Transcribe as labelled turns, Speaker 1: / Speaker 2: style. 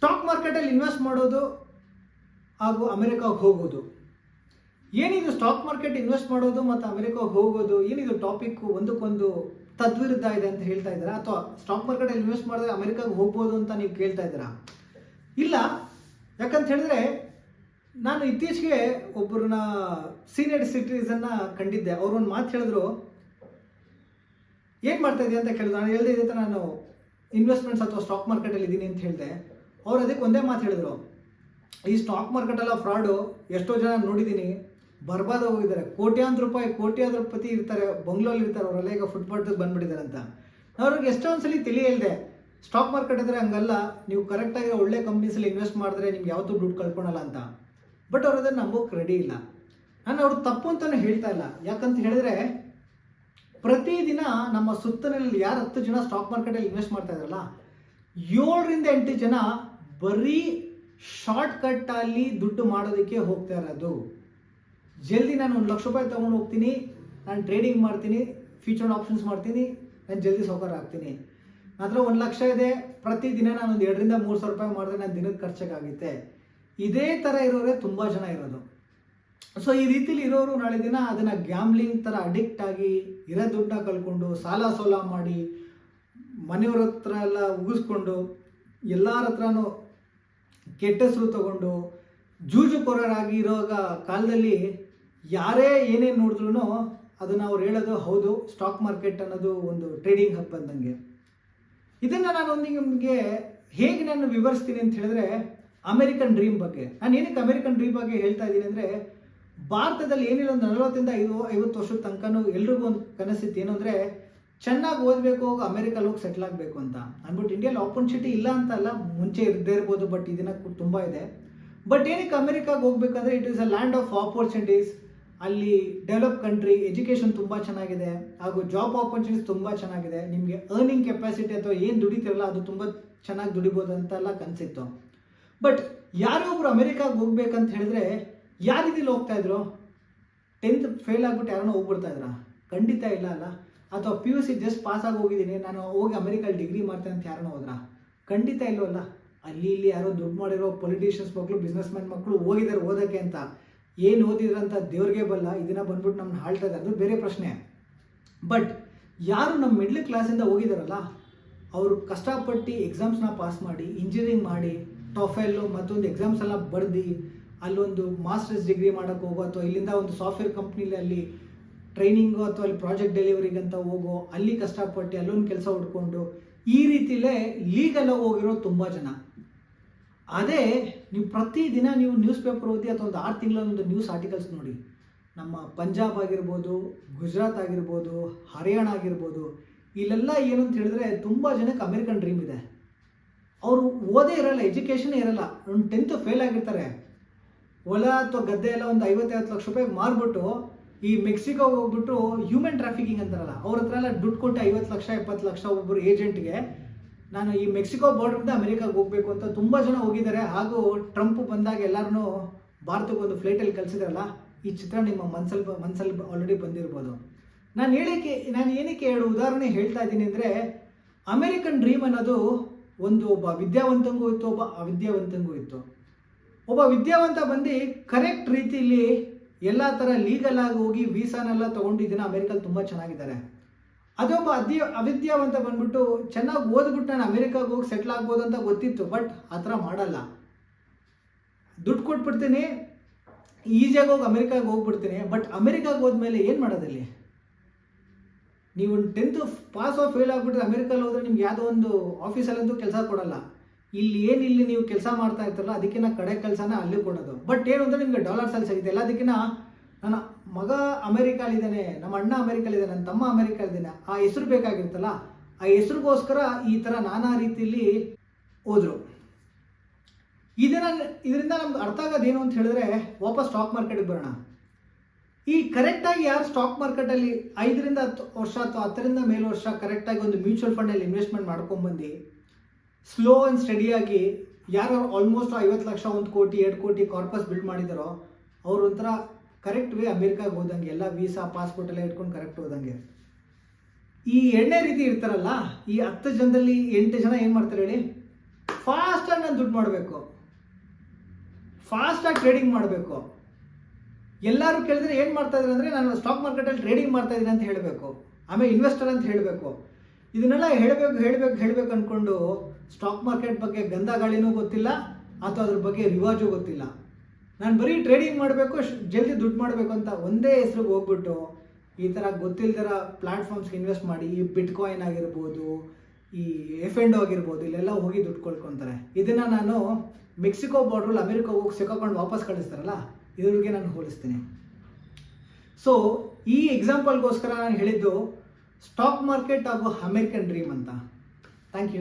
Speaker 1: Stock ಮಾರ್ಕೆಟಲ್ಲಿ invest ಮಾಡೋದು ಹಾಗೂ ಅಮೆರಿಕಾಗೆ ಹೋಗೋದು, ಏನಿದು ಸ್ಟಾಕ್ ಮಾರ್ಕೆಟ್ ಇನ್ವೆಸ್ಟ್ ಮಾಡೋದು ಮತ್ತು ಅಮೆರಿಕಾಗೆ ಹೋಗೋದು, ಏನಿದು ಟಾಪಿಕ್ ಒಂದಕ್ಕೊಂದು ತದ್ವಿರುದ್ಧ ಇದೆ ಅಂತ ಹೇಳ್ತಾ ಇದ್ದೀರಾ? ಅಥವಾ ಸ್ಟಾಕ್ ಮಾರ್ಕೆಟಲ್ಲಿ ಇನ್ವೆಸ್ಟ್ ಮಾಡಿದ್ರೆ ಅಮೆರಿಕಾಗೆ ಹೋಗ್ಬೋದು ಅಂತ ನೀವು ಕೇಳ್ತಾ ಇದ್ದೀರಾ? ಇಲ್ಲ, ಯಾಕಂತ ಹೇಳಿದ್ರೆ ನಾನು ಇತ್ತೀಚೆಗೆ ಒಬ್ಬರನ್ನ ಸೀನಿಯರ್ ಸಿಟಿಸನ್ನ ಕಂಡಿದ್ದೆ. ಅವರು ಒಂದು ಮಾತು ಹೇಳಿದ್ರು, ಏನು ಮಾಡ್ತಾ ಇದೆಯಾ ಅಂತ ಕೇಳಿದ್ರು. ನಾನು ಹೇಳ್ದೆ ಇದೆ ನಾನು ಇನ್ವೆಸ್ಟ್ಮೆಂಟ್ಸ್ ಅಥವಾ ಸ್ಟಾಕ್ ಮಾರ್ಕೆಟಲ್ಲಿ ಇದ್ದೀನಿ ಅಂತ ಹೇಳಿದೆ. ಅವ್ರು ಅದಕ್ಕೆ ಒಂದೇ ಮಾತು ಹೇಳಿದ್ರು, ಈ ಸ್ಟಾಕ್ ಮಾರ್ಕೆಟೆಲ್ಲ ಫ್ರಾಡು, ಎಷ್ಟೋ ಜನ ನೋಡಿದ್ದೀನಿ ಬರ್ಬಾದ ಹೋಗಿದ್ದಾರೆ, ಕೋಟ್ಯಾಂತರ ಪತಿ ಇರ್ತಾರೆ, ಬಂಗ್ಲೋಲ್ಲಿ ಇರ್ತಾರೆ, ಅವರೆಲ್ಲ ಈಗ ಫುಟ್ಪಾತ್ಗೆ ಬಂದ್ಬಿಟ್ಟಿದ್ದಾರೆ ಅಂತ. ಅವ್ರಿಗೆ ಎಷ್ಟೊಂದು ಸಲ ತಿಳಿಯಲ್ದೆ ಸ್ಟಾಕ್ ಮಾರ್ಕೆಟ್ ಇದ್ರೆ ಹಂಗಲ್ಲ, ನೀವು ಕರೆಕ್ಟಾಗಿ ಒಳ್ಳೆ ಕಂಪ್ನೀಸಲ್ಲಿ ಇನ್ವೆಸ್ಟ್ ಮಾಡಿದ್ರೆ ನಿಮ್ಗೆ ಯಾವತ್ತೂ ದುಡ್ಡು ಕಳ್ಕೊಳಲ್ಲ ಅಂತ. ಬಟ್ ಅವ್ರು ಅದನ್ನು ನಂಬೋಕೆ ರೆಡಿ ಇಲ್ಲ. ನಾನು ಅವ್ರು ತಪ್ಪು ಅಂತಲೇ ಹೇಳ್ತಾ ಇಲ್ಲ. ಯಾಕಂತ ಹೇಳಿದ್ರೆ ಪ್ರತಿದಿನ ನಮ್ಮ ಸುತ್ತನಲ್ಲಿ ಯಾರು 10 ಜನ ಸ್ಟಾಕ್ ಮಾರ್ಕೆಟಲ್ಲಿ ಇನ್ವೆಸ್ಟ್ ಮಾಡ್ತಾ ಇದ್ದಾರಲ್ಲ, 7ರಿಂದ 8 ಜನ ಬರೀ ಶಾರ್ಟ್ ಕಟ್ಟಲ್ಲಿ ದುಡ್ಡು ಮಾಡೋದಕ್ಕೆ ಹೋಗ್ತಾ ಇರೋದು. ಜಲ್ದಿ ನಾನು 1 ಲಕ್ಷ ರೂಪಾಯಿ ತೊಗೊಂಡು ಹೋಗ್ತೀನಿ, ನಾನು ಟ್ರೇಡಿಂಗ್ ಮಾಡ್ತೀನಿ, ಫ್ಯೂಚರ್ ಆಪ್ಷನ್ಸ್ ಮಾಡ್ತೀನಿ, ನಾನು ಜಲ್ದಿ ಸೌಕರ್ಯ ಆಗ್ತೀನಿ. ಮಾತ್ರ 1 ಲಕ್ಷ ಇದೆ, ಪ್ರತಿದಿನ ನಾನು ಒಂದು 2ರಿಂದ 3 ಸಾವಿರ ರೂಪಾಯಿ ಮಾಡಿದ್ರೆ ನಾನು ದಿನಕ್ಕೆ ಖರ್ಚಾಗುತ್ತೆ. ಇದೇ ಥರ ಇರೋರೇ ತುಂಬ ಜನ ಇರೋದು. ಸೊ ಈ ರೀತಿಲಿ ಇರೋರು ನಾಳೆ ದಿನ ಅದನ್ನು ಗ್ಯಾಮ್ಲಿಂಗ್ ಥರ ಅಡಿಕ್ಟ್ ಆಗಿ ಇರೋ ದುಡ್ಡನ್ನ ಕಳ್ಕೊಂಡು ಸಾಲ ಸೋಲ ಮಾಡಿ ಮನೆಯವ್ರ ಹತ್ರ ಎಲ್ಲ ಉಗಿಸ್ಕೊಂಡು ಎಲ್ಲರ ಹತ್ರನೂ ಕೆಟ್ಟ ಹೆಸರು ತಗೊಂಡು ಜೂಜುಕೋರರಾಗಿ ಇರೋವಾಗ ಕಾಲದಲ್ಲಿ ಯಾರೇ ಏನೇನು ನೋಡಿದ್ರು ಅದನ್ನು ಅವ್ರು ಹೇಳೋದು ಹೌದು, ಸ್ಟಾಕ್ ಮಾರ್ಕೆಟ್ ಅನ್ನೋದು ಒಂದು ಟ್ರೇಡಿಂಗ್ ಹಬ್ ಅಂದಂಗೆ. ಇದನ್ನು ನಾನು ನಿಮಗೆ ಹೇಗೆ ನಾನು ವಿವರಿಸ್ತೀನಿ ಅಂತ ಹೇಳಿದ್ರೆ ಅಮೆರಿಕನ್ ಡ್ರೀಮ್ ಬಗ್ಗೆ. ನಾನು ಏನಕ್ಕೆ ಅಮೆರಿಕನ್ ಡ್ರೀಮ್ ಬಗ್ಗೆ ಹೇಳ್ತಾ ಇದ್ದೀನಿ ಅಂದರೆ, ಭಾರತದಲ್ಲಿ ಏನಿಲ್ಲ ಒಂದು 40ರಿಂದ 50 ವರ್ಷದ ತನಕನೂ ಎಲ್ರಿಗೂ ಒಂದು ಕನಸಿತ್ತು. ಏನು ಅಂದರೆ ಚೆನ್ನಾಗಿ ಓದಬೇಕು, ಹೋಗಿ ಅಮೆರಿಕಲ್ಲಿ ಹೋಗಿ ಸೆಟ್ಲ್ ಆಗಬೇಕು ಅಂತ ಅಂದ್ಬಿಟ್ಟು. ಇಂಡಿಯಲ್ಲಿ ಆಪರ್ಚುನಿಟಿ ಇಲ್ಲ ಅಂತ ಅಲ್ಲ, ಮುಂಚೆ ಇರದೇ ಇರ್ಬೋದು, ಬಟ್ ಇದನ್ನ ತುಂಬ ಇದೆ. ಬಟ್ ಏನಕ್ಕೆ ಅಮೆರಿಕಾಗೆ ಹೋಗ್ಬೇಕಂದ್ರೆ it is a land of opportunities. ಅಲ್ಲಿ ಡೆವಲಪ್ ಕಂಟ್ರಿ, ಎಜುಕೇಷನ್ ತುಂಬ ಚೆನ್ನಾಗಿದೆ, ಹಾಗೂ ಜಾಬ್ ಆಪರ್ಚುನಿಟೀಸ್ ತುಂಬ ಚೆನ್ನಾಗಿದೆ. ನಿಮಗೆ ಅರ್ನಿಂಗ್ ಕೆಪಾಸಿಟಿ ಅಥವಾ ಏನು ದುಡಿತಿರಲ್ಲ ಅದು ತುಂಬ ಚೆನ್ನಾಗಿ ದುಡಿಬೋದು ಅಂತೆಲ್ಲ ಕನಸಿತ್ತು. ಬಟ್ ಯಾರೋ ಒಬ್ರು ಅಮೆರಿಕಾಗೆ ಹೋಗ್ಬೇಕಂತ ಹೇಳಿದ್ರೆ ಯಾವ ರೀತಿಲಿ ಹೋಗ್ತಾ ಇದ್ರು? 10th ಫೇಲ್ ಆಗಿಬಿಟ್ಟು ಯಾರನ್ನೋ ಹೋಗ್ಬಿಡ್ತಾ ಇದ್ರ? ಖಂಡಿತ ಇಲ್ಲ ಅಲ್ಲ. ಅಥವಾ PUC ಜಸ್ಟ್ ಪಾಸ್ ಆಗಿ ಹೋಗಿದ್ದೀನಿ, ನಾನು ಹೋಗಿ ಅಮೆರಿಕಲ್ಲಿ ಡಿಗ್ರಿ ಮಾಡ್ತೇನೆ ಅಂತ ಯಾರನ್ನೋ ಹೋದ್ರಾ? ಖಂಡಿತ ಇಲ್ಲವಲ್ಲ. ಅಲ್ಲಿ ಇಲ್ಲಿ ಯಾರೋ ದುಡ್ಡು ಮಾಡಿರೋ ಪೊಲಿಟಿಷಿಯನ್ಸ್ ಮಕ್ಕಳು, ಬಿಸ್ನೆಸ್ ಮ್ಯಾನ್ ಮಕ್ಕಳು ಹೋಗಿದ್ದಾರೆ ಓದೋಕ್ಕೆ ಅಂತ. ಏನು ಓದಿದ್ರಂತ ದೇವ್ರಿಗೆ ಬಲ್ಲ. ಇದನ್ನ ಬಂದ್ಬಿಟ್ಟು ನಮ್ಮನ್ನ ಹಾಳ್ತಾ ಇದ್ದಾರೆ, ಅದು ಬೇರೆ ಪ್ರಶ್ನೆ. ಬಟ್ ಯಾರು ನಮ್ಮ ಮಿಡ್ಲ್ ಕ್ಲಾಸಿಂದ ಹೋಗಿದಾರಲ್ಲ, ಅವರು ಕಷ್ಟಪಟ್ಟು ಎಕ್ಸಾಮ್ಸ್ನ ಪಾಸ್ ಮಾಡಿ, ಇಂಜಿನಿಯರಿಂಗ್ ಮಾಡಿ, ಟೊಫೆಲ್ಲು ಮತ್ತೊಂದು ಎಕ್ಸಾಮ್ಸ್ ಎಲ್ಲ ಬರೆದು ಅಲ್ಲೊಂದು ಮಾಸ್ಟರ್ಸ್ ಡಿಗ್ರಿ ಮಾಡೋಕ್ಕೆ ಹೋಗೋ, ಅಥವಾ ಇಲ್ಲಿಂದ ಒಂದು ಸಾಫ್ಟ್ವೇರ್ ಕಂಪ್ನಿಲಿ ಅಲ್ಲಿ ಟ್ರೈನಿಂಗು ಅಥವಾ ಅಲ್ಲಿ ಪ್ರಾಜೆಕ್ಟ್ ಡೆಲಿವರಿಗಂತ ಹೋಗೋ, ಅಲ್ಲಿ ಕಷ್ಟಪಟ್ಟು ಅಲ್ಲೊಂದು ಕೆಲಸ ಹುಡ್ಕೊಂಡು ಈ ರೀತಿಲೇ ಲೀಗಲ್ ಹೋಗಿರೋ ತುಂಬ ಜನ. ಅದೇ ನೀವು ಪ್ರತಿದಿನ ನೀವು ನ್ಯೂಸ್ ಪೇಪರ್ ಓದಿ ಅಥವಾ ಒಂದು 6 ತಿಂಗಳ ಒಂದು ನ್ಯೂಸ್ ಆರ್ಟಿಕಲ್ಸ್ ನೋಡಿ, ನಮ್ಮ ಪಂಜಾಬ್ ಆಗಿರ್ಬೋದು, ಗುಜರಾತ್ ಆಗಿರ್ಬೋದು, ಹರಿಯಾಣ ಆಗಿರ್ಬೋದು, ಇಲ್ಲೆಲ್ಲ ಏನು ಅಂತ ಹೇಳಿದ್ರೆ ತುಂಬ ಜನಕ್ಕೆ ಅಮೆರಿಕನ್ ಡ್ರೀಮ್ ಇದೆ. ಅವರು ಓದೇ ಇರಲ್ಲ, ಎಜುಕೇಷನೇ ಇರಲ್ಲ, ಒಂದು 10th ಫೇಲ್ ಆಗಿರ್ತಾರೆ. ಹೊಲ ಅಥವಾ ಗದ್ದೆ ಎಲ್ಲ ಒಂದು 50-50 ಲಕ್ಷ ರೂಪಾಯಿಗೆ ಮಾರ್ಬಿಟ್ಟು ಈ ಮೆಕ್ಸಿಕೋ ಹೋಗ್ಬಿಟ್ಟು ಹ್ಯೂಮನ್ ಟ್ರಾಫಿಕಿಂಗ್ ಅಂತಾರಲ್ಲ, ಅವ್ರ ಹತ್ರ ಎಲ್ಲ ದುಡ್ಡು ಕೊಟ್ಟು 50 ಲಕ್ಷ 70 ಲಕ್ಷ ಒಬ್ಬರು ಏಜೆಂಟ್ಗೆ, ನಾನು ಈ ಮೆಕ್ಸಿಕೋ ಬಾರ್ಡ್ರಿಂದ ಅಮೆರಿಕಾಗೆ ಹೋಗಬೇಕು ಅಂತ ತುಂಬ ಜನ ಹೋಗಿದ್ದಾರೆ. ಹಾಗೂ ಟ್ರಂಪ್ ಬಂದಾಗ ಎಲ್ಲರೂ ಭಾರತಕ್ಕೆ ಒಂದು ಫ್ಲೈಟಲ್ಲಿ ಕಳಿಸಿದ್ರಲ್ಲ, ಈ ಚಿತ್ರ ನಿಮ್ಮ ಮನಸ್ಸಲ್ಲಿ ಆಲ್ರೆಡಿ ಬಂದಿರ್ಬೋದು. ನಾನು ಏನಕ್ಕೆ 2 ಉದಾಹರಣೆ ಹೇಳ್ತಾ ಇದ್ದೀನಿ ಅಂದರೆ, ಅಮೆರಿಕನ್ ಡ್ರೀಮ್ ಅನ್ನೋದು ಒಬ್ಬ ವಿದ್ಯಾವಂತಂಗೂ ಇತ್ತು, ಒಬ್ಬ ಅವಿದ್ಯಾವಂತಂಗೂ ಇತ್ತು. ಒಬ್ಬ ವಿದ್ಯಾವಂತ ಬಂದು ಕರೆಕ್ಟ್ ರೀತಿಯಲ್ಲಿ ಎಲ್ಲ ಥರ ಲೀಗಲ್ ಆಗಿ ಹೋಗಿ ವೀಸಾನೆಲ್ಲ ತೊಗೊಂಡು ಇದನ್ನು ಅಮೆರಿಕಲ್ಲಿ ತುಂಬ ಚೆನ್ನಾಗಿದ್ದಾರೆ. ಅದೊಬ್ಬ ಅವಿದ್ಯಾವಂತ ಬಂದ್ಬಿಟ್ಟು ಚೆನ್ನಾಗಿ ಓದ್ಬಿಟ್ಟು ನಾನು ಅಮೆರಿಕಾಗೆ ಹೋಗಿ ಸೆಟ್ಲ್ ಆಗ್ಬೋದು ಅಂತ ಗೊತ್ತಿತ್ತು, ಬಟ್ ಆ ಥರ ಮಾಡಲ್ಲ. ದುಡ್ಡು ಕೊಟ್ಬಿಡ್ತೀನಿ, ಈಸಿಯಾಗಿ ಹೋಗಿ ಅಮೆರಿಕಾಗೆ ಹೋಗ್ಬಿಡ್ತೀನಿ. ಬಟ್ ಅಮೆರಿಕಾಗೆ ಹೋದ್ಮೇಲೆ ಏನು ಮಾಡೋದಲ್ಲಿ? ನೀವು 10th ಪಾಸ್ ಆಫ್ ಫೇಲ್ ಆಗಿಬಿಟ್ರೆ ಅಮೆರಿಕಲ್ಲಿ ಹೋದರೆ ನಿಮ್ಗೆ ಯಾವುದೋ ಒಂದು ಆಫೀಸಲ್ಲಂತೂ ಕೆಲಸ ಕೊಡಲ್ಲ. ಇಲ್ಲಿ ನೀವು ಕೆಲಸ ಮಾಡ್ತಾ ಇರ್ತಾರಲ್ಲ, ಅದಕ್ಕಿಂತ ಕಡೆ ಕೆಲಸನ ಅಲ್ಲಿ ಕೊಡೋದು. ಬಟ್ ಏನು ಅಂದರೆ ನಿಮಗೆ ಡಾಲರ್ಸಲ್ಲಿ ಸಿಗುತ್ತೆ. ಎಲ್ಲದಕ್ಕಿಂತ ನನ್ನ ಮಗ ಅಮೆರಿಕಲ್ಲಿದ್ದಾನೆ, ನಮ್ಮ ಅಣ್ಣ ಅಮೆರಿಕಲ್ಲಿದ್ದಾನೆ, ನನ್ನ ತಮ್ಮ ಅಮೆರಿಕಲ್ಲಿದ್ದಾನೆ, ಆ ಹೆಸರು ಬೇಕಾಗಿರ್ತಲ್ಲ, ಆ ಹೆಸರಿಗೋಸ್ಕರ ಈ ಥರ ನಾನಾ ರೀತಿಯಲ್ಲಿ ಹೋದರು. ಇದರಿಂದ ನಮ್ಗೆ ಅರ್ಥ ಆಗೋದೇನು ಅಂತ ಹೇಳಿದ್ರೆ, ವಾಪಸ್ ಸ್ಟಾಕ್ ಮಾರ್ಕೆಟ್ಗೆ ಬರೋಣ. ಈ ಕರೆಕ್ಟಾಗಿ ಯಾರು ಸ್ಟಾಕ್ ಮಾರ್ಕೆಟಲ್ಲಿ 5ರಿಂದ 10 ವರ್ಷ ಅಥವಾ 10ರಿಂದ ಮೇಲೆ ವರ್ಷ ಕರೆಕ್ಟಾಗಿ ಒಂದು ಮ್ಯೂಚುವಲ್ ಫಂಡಲ್ಲಿ ಇನ್ವೆಸ್ಟ್ಮೆಂಟ್ ಮಾಡ್ಕೊಂಡ್ಬಂದು ಸ್ಲೋ ಆ್ಯಂಡ್ ಸ್ಟಡಿಯಾಗಿ ಯಾರು ಆಲ್ಮೋಸ್ಟ್ 50 ಲಕ್ಷ, 1 ಕೋಟಿ 2 ಕೋಟಿ ಕಾರ್ಪಸ್ ಬಿಲ್ಡ್ ಮಾಡಿದಾರೋ ಅವ್ರು ಒಂಥರ ಕರೆಕ್ಟ್ ವೇ ಅಮೆರಿಕಾಗೆ ಹೋದಂಗೆ, ಎಲ್ಲ ವೀಸಾ ಪಾಸ್ಪೋರ್ಟ್ ಎಲ್ಲ ಇಟ್ಕೊಂಡು ಕರೆಕ್ಟ್ ಹೋದಂಗೆ. ಈ 2ನೇ ರೀತಿ ಇರ್ತಾರಲ್ಲ, ಈ 10 ಜನದಲ್ಲಿ 8 ಜನ ಏನು ಮಾಡ್ತಾರೆ ಹೇಳಿ? ಫಾಸ್ಟಾಗಿ ನಾನು ದುಡ್ಡು ಮಾಡಬೇಕು, ಫಾಸ್ಟಾಗಿ ಟ್ರೇಡಿಂಗ್ ಮಾಡಬೇಕು. ಎಲ್ಲರೂ ಕೇಳಿದ್ರೆ ಏನು ಮಾಡ್ತಾ ಇದ್ದಾರೆ ಅಂದರೆ ನಾನು ಸ್ಟಾಕ್ ಮಾರ್ಕೆಟಲ್ಲಿ ಟ್ರೇಡಿಂಗ್ ಮಾಡ್ತಾ ಇದ್ದೀನಿ ಅಂತ ಹೇಳಬೇಕು, ಆಮೇಲೆ ಇನ್ವೆಸ್ಟರ್ ಅಂತ ಹೇಳಬೇಕು. ಇದನ್ನೆಲ್ಲ ಹೇಳಬೇಕು ಅಂದ್ಕೊಂಡು ಸ್ಟಾಕ್ ಮಾರ್ಕೆಟ್ ಬಗ್ಗೆ ಗಂಧ ಗಾಳಿನೂ ಗೊತ್ತಿಲ್ಲ ಅಥವಾ ಅದ್ರ ಬಗ್ಗೆ ರಿವಾಜು ಗೊತ್ತಿಲ್ಲ. ನಾನು ಬರೀ ಟ್ರೇಡಿಂಗ್ ಮಾಡಬೇಕು, ಜಲ್ದಿ ದುಡ್ಡು ಮಾಡಬೇಕು ಅಂತ ಒಂದೇ ಹೆಸ್ರಿಗೆ ಹೋಗ್ಬಿಟ್ಟು ಈ ಥರ ಗೊತ್ತಿಲ್ದಿರ ಪ್ಲ್ಯಾಟ್ಫಾರ್ಮ್ಸ್ಗೆ ಇನ್ವೆಸ್ಟ್ ಮಾಡಿ, ಈ ಬಿಟ್ಕಾಯಿನ್ ಆಗಿರ್ಬೋದು, ಈ F&O ಆಗಿರ್ಬೋದು, ಇಲ್ಲೆಲ್ಲ ಹೋಗಿ ದುಡ್ಡು ಕೊಳ್ಕೊತಾರೆ. ಇದನ್ನು ನಾನು ಮೆಕ್ಸಿಕೋ ಬಾರ್ಡ್ರಲ್ಲಿ ಅಮೆರಿಕ ಹೋಗಿ ಸಿಕ್ಕಾಕೊಂಡು ವಾಪಸ್ ಕಳಿಸ್ತಾರಲ್ಲ, ಇದ್ರಿಗೆ ನಾನು ಹೋಲಿಸ್ತೀನಿ. ಸೊ ಈ ಎಕ್ಸಾಂಪಲ್ಗೋಸ್ಕರ ನಾನು ಹೇಳಿದ್ದು ಸ್ಟಾಕ್ ಮಾರ್ಕೆಟ್ ಹಾಗೂ ಅಮೆರಿಕನ್ ಡ್ರೀಮ್ ಅಂತ. Thank you.